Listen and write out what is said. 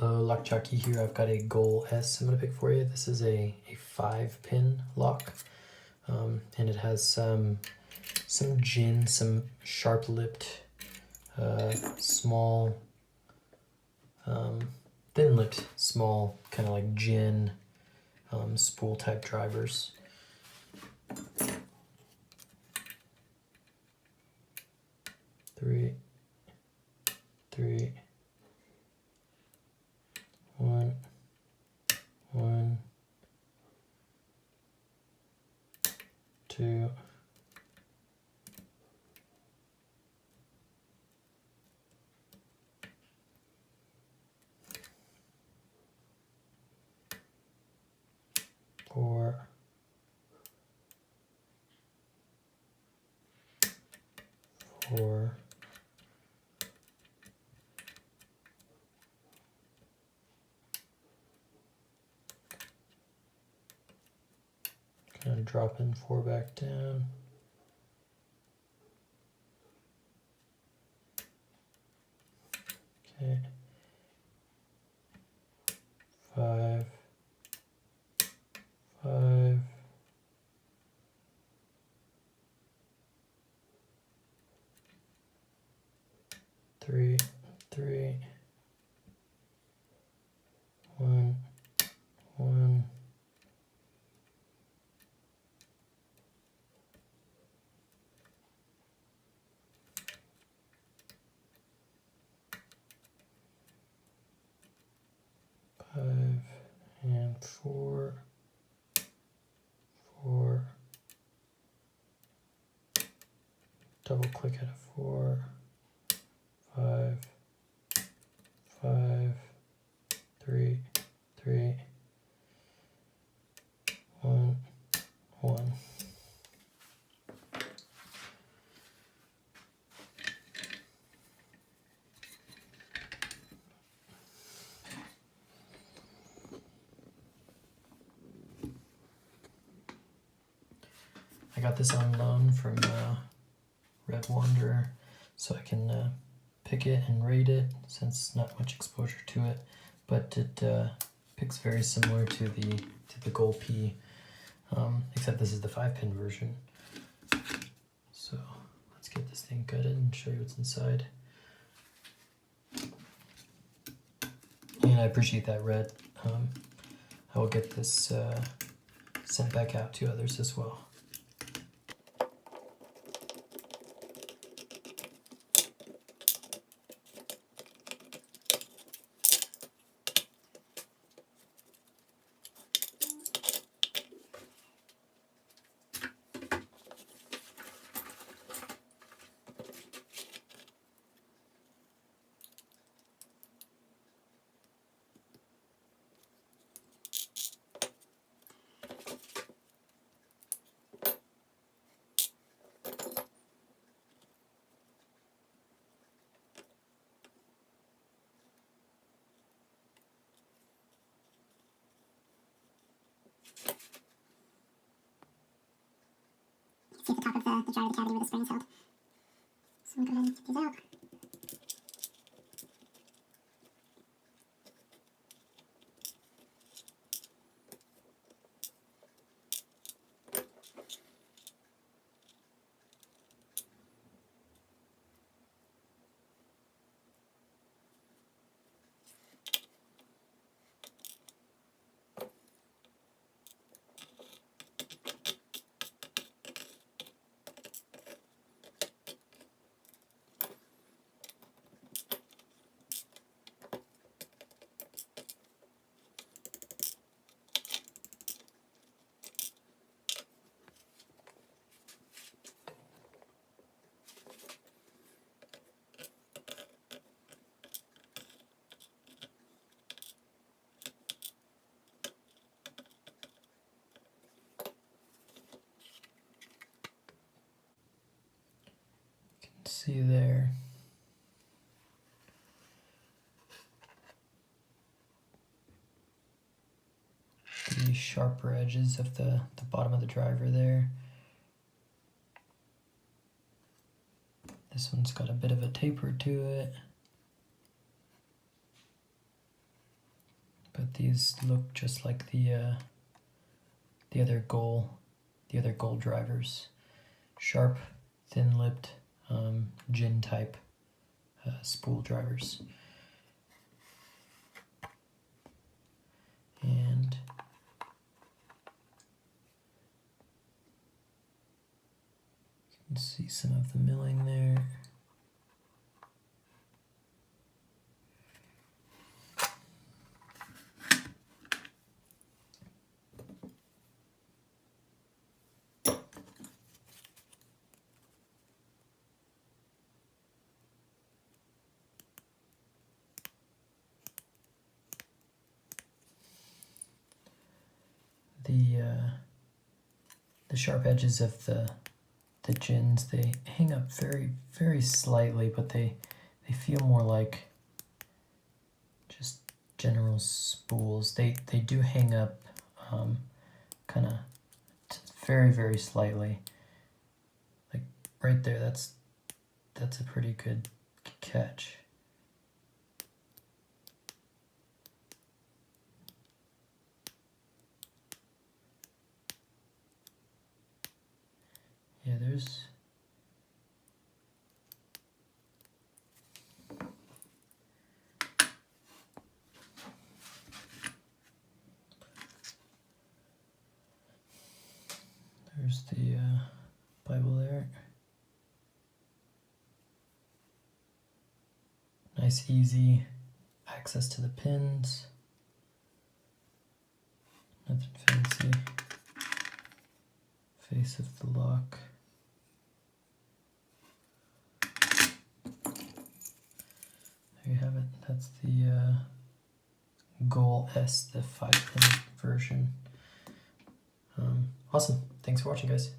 Hello, Lock Jockey here. I've got a Goal S I'm going to pick for you. This is a 5-pin lock, and it has some gin, some sharp-lipped, small, thin-lipped, small, kind of like gin spool-type drivers. Three, 1, 2, 4, 4, 4 back down. Okay. 5, 5, 3, 1, 5, and 4, 4, double click at a 4, 5, 5, 3, 1, 1. I got this on loan from Red Wanderer, so I can pick it and rate it since not much exposure to it, but it picks very similar to the Goal P, except this is the 5-pin version. So let's get this thing gutted and show you what's inside. And I appreciate that, Red. I will get this sent back out to others as well. See at the top of the drive, the cavity where the spring's held. So we'll go ahead and get these out. See there. The sharper edges of the bottom of the driver there. This one's got a bit of a taper to it. but these look just like the other goal drivers. Sharp, thin-lipped, gin type spool drivers. And you can see some of the milling there. The sharp edges of the gins, they hang up very, very slightly, but they feel more like just general spools. They do hang up kind of very, very slightly. Like right there, that's a pretty good catch. Yeah, there's the Bible there. Nice, easy access to the pins. Nothing fancy. Face of the lock. There you have it. That's the Goal S, the 5-pin version. Awesome. Thanks for watching, guys.